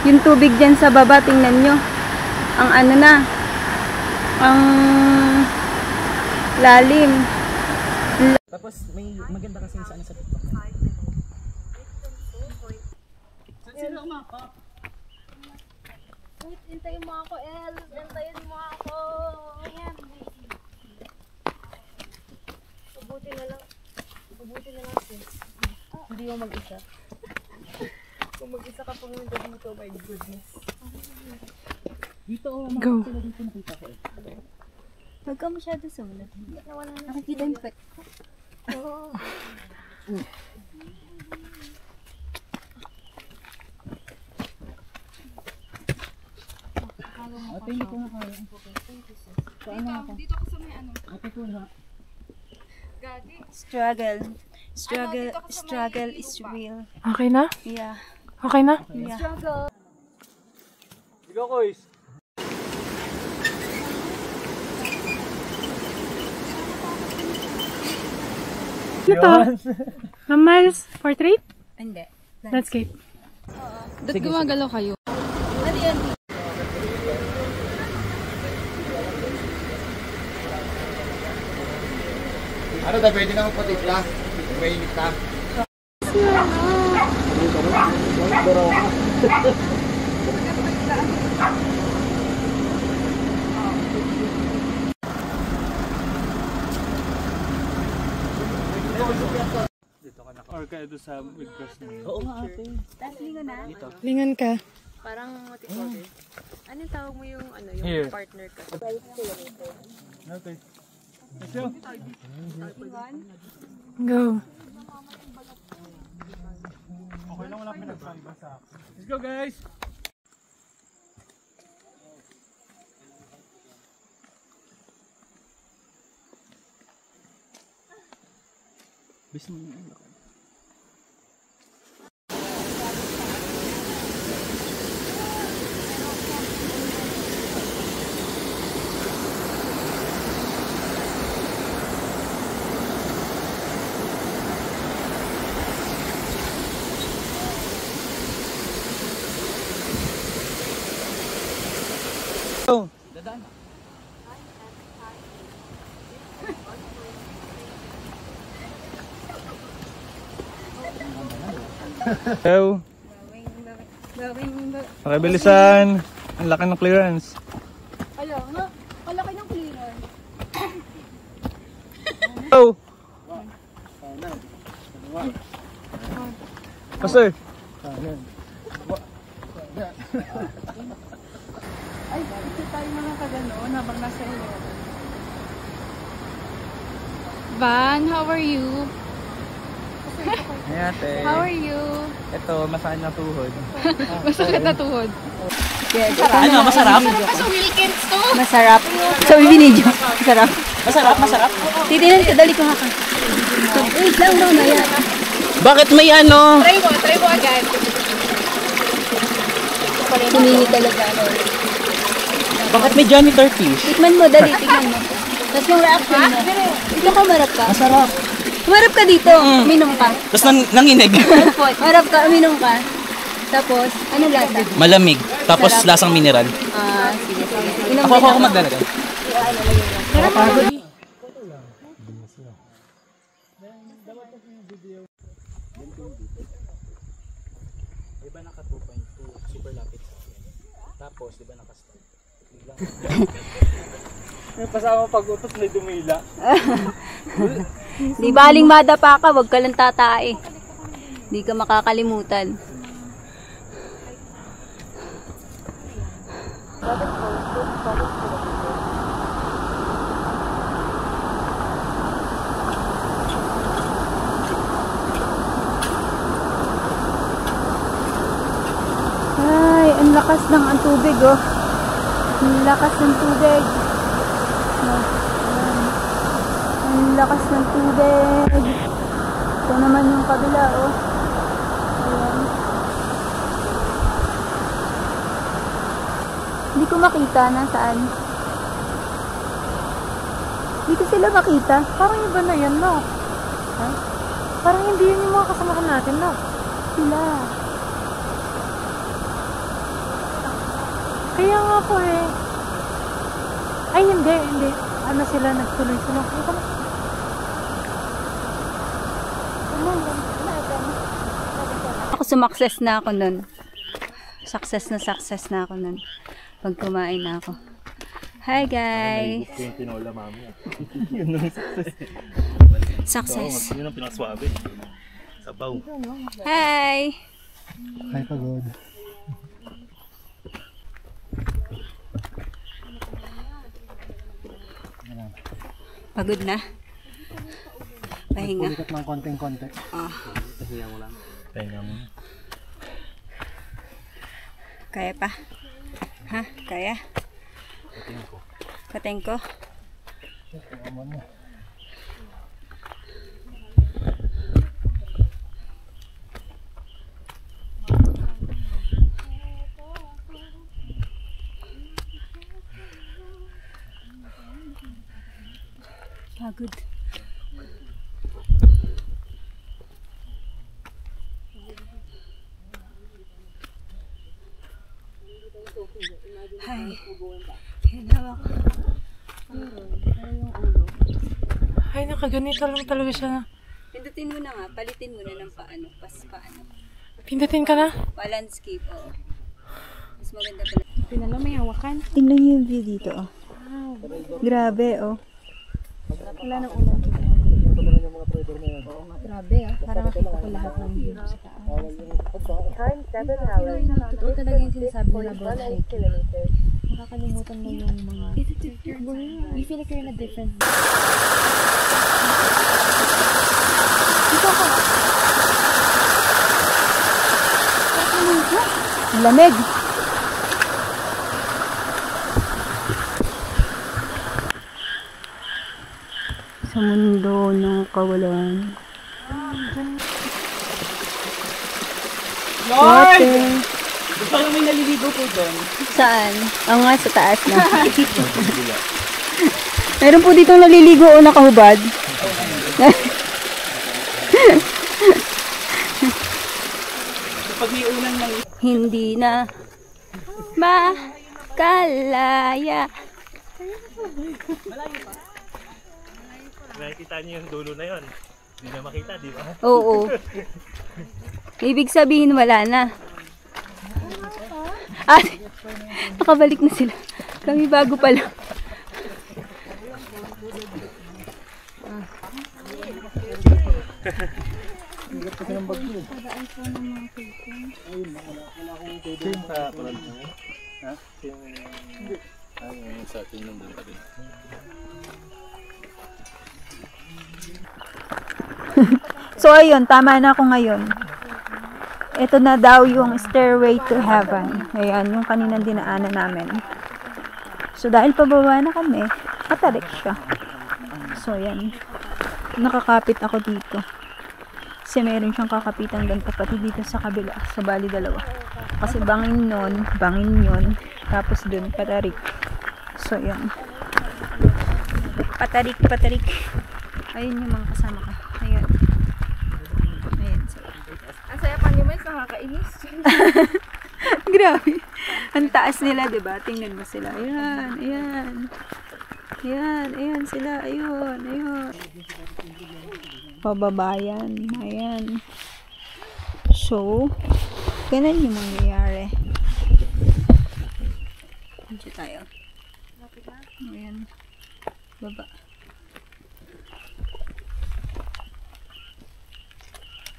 Yung tubig dyan sa baba, tingnan nyo. Ang ano na, ang lalim. Tapos may maganda kasi sa ano sa TikTok. Sino umako? Wait, hintayin mo ako, El. Hintayin mo ako. Ayan. Mabuti na lang. Mabuti na lang, sis. Hindi mo mag-isa. Kung mag-isa ka pumunta dito, my goodness. Dito Go. dito nakita ko eh. Huwag ka masyado sumunod. Nakikita yung pet. Oo. Ate, hindi ko na kaya. Kain na ako. Dito ako sa may ano. Ate ko na. Gagi. Struggle is real. Okay na? Yeah. Okay na? Yeah. Struggle. Go, Kois. Ano to? Miles portrait? Hindi. Landscape. Ba't gumagalaw kayo? Ano yan? Ano daw, pwede na magpatipla? Mainit ka? Dito ka na. Or kaya doon sa midcross na yun. Oo nga ate. Tapos lingon na? Dito. Lingan ka. Parang mati-okay. Anong tawag mo yung ano, yung Here. partner ka? Okay. Let's go. Go. Okay lang, wala pinagsalba sa akin. Let's go, guys! Bis mo yung lakad. Oh, dadaan na. Hello. Okay, bilisan. Ang laki ng clearance. Ala, nga. Kalaki ng cleaner. Oh. Pastor. Ay, ito tayo mga kaganoon habang nasa iyo. Van, how are you? Hey, ate. How are you? Ito, masaan na tuhod. Masakit na tuhod. Ano, masarap? Masarap. So, binidyo. Masarap. Masarap, masarap. Titinan ko, dali ko haka. Wait lang daw na yan. Bakit may ano? Try mo agad. Humingi talaga. Bakit may janitor fish? Tikman mo, dali, tikman mo. Tapos yung reaction mo. Ito ka, marap ka. Masarap. Marap ka dito, uminom ka. Tapos nanginig. Marap ka, uminom ka. Tapos, anong lasa? Malamig. Tapos lasang mineral. Ah, sige, sige. Inom Ako din ako. maglalagay. Diba naka 2.2, super lapit sa akin. Tapos, diba naka-start? May pasama pag-utos na dumila. Di baling madapa ka, wag ka lang tatae. Di ka makakalimutan. Ay, ang lakas ng ang tubig, oh. Ang lakas ng tubig. Ang lakas ng tubig. Ito naman yung kabila, oh. Ayan. Hindi ko makita nasaan. Hindi ko sila makita. Parang iba na yan, no? Ha? Parang hindi yun yung mga kasamahan natin, no? Sila. Kaya nga po eh. Ay, hindi. Ano sila, nagtuloy sila. Ako sumakses na ako nun. Success na ako nun. Pag kumain na ako. Hi guys! Yung tinola mami. Yun ang success. Success. Yun ang pinaswabe. Sabaw. Hi! Hi, pagod. Pagod na. Pahinga. Pulikat ng konting-konti. Oh. Pahinga mo. Kaya pa? Ha? Kaya? Pating ko. Pagod. Hi. Hinawak. Ay, nakaganito lang talaga siya. Pindutin mo na nga. Palitin mo na ng paano. Paano. Pindutin ka na? Pa-landscape. Oo. Mas maganda pala. Pinala, may hawakan. Tingnan niyo yung view dito. Oh. Grabe, oh. Wala nang ulan. Grabe ah. Para makita ko lahat ng view sa taas. Totoo talaga yung sinasabi nila about hiking. Nakakalimutan mo yung mga... You feel like you're in a different... Lamig. Sa mundo ng kawalan. Lord! Parang may naliligo po doon. Saan? Ang nga sa taas na. Meron po dito naliligo o nakahubad. Pag may ulan lang. Hindi na makalaya. Nakikita niyo yung dulo na yon. Hindi na makita, di ba? Oo. Ibig sabihin wala na. Ah, nakabalik na sila. Kami bago pa lang. So ayun, tama na ako ngayon. Ito na daw yung stairway to heaven. Ayan, yung kaninang dinaanan namin. So dahil pababa na kami, matarik siya. So ayan, nakakapit ako dito. Kasi meron siyang kakapitan doon pati dito sa kabila, sa bali dalawa. Kasi bangin nun, bangin yun. Tapos doon, patarik. So ayan. Patarik. Ayun yung mga kasama ko. Ayan. Ang saya pa niyo, Miles, nakakainis. Grabe. Ang taas nila, diba? Tingnan mo sila. Ayan sila. Ayun. Pababayan. Ayan. So, ganun yung mangyayari. Diyan tayo. Ayan. Baba.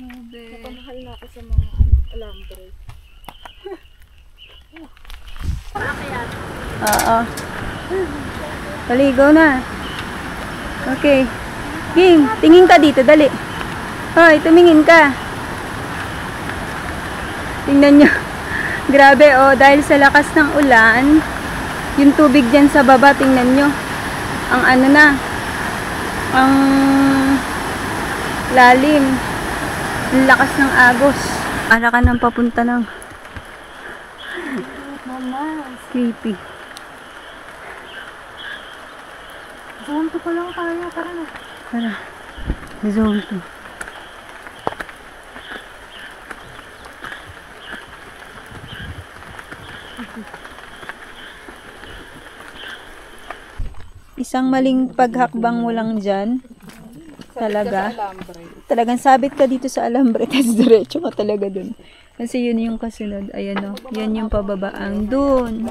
Napamahal na ako sa mga alambre. Oo. Paligaw na. Okay. Ging, tingin ka dito, dali. Hoy, tumingin ka. Tingnan nyo. Grabe, oh, dahil sa lakas ng ulan, yung tubig dyan sa baba, tingnan nyo. Ang ano na, ang lalim. Ang lakas ng agos. Ala ka nang papunta ng creepy. Zone 2 pa lang tayo. Tara na. Tara. Zone 2. Isang maling paghakbang mo lang dyan. Talaga. Talagang sabit ka dito sa alambre, tapos diretso ka talaga dun. Kasi yun yung kasunod. Ayan o. Yan yung pababaang. Dun.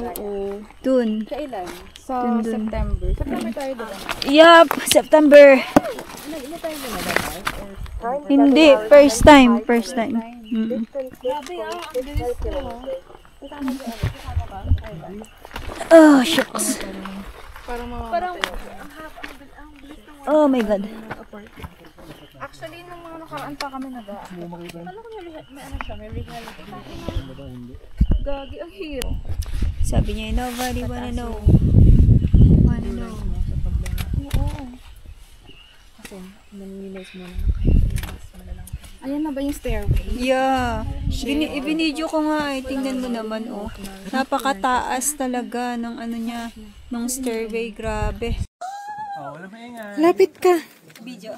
Dun. Kailan? Sa Dun. September. September tayo diba? Yup! September. Hindi. First time. First time. Mm. Oh, shucks. Parang Oh my God. actually nung mga nakaraan pa kami nag-a-apply. Alam ko may ano siya, may reality. Gagi, ang hirap. Sabi niya, nobody wanna know. Wanna know. Ayan na ba yung stairway? Yeah. Ibinidyo ko nga eh. Tingnan mo naman oh. Napakataas talaga ng ano niya. Ng stairway. Grabe. Oh, wala maingay. Lapit ka. Video.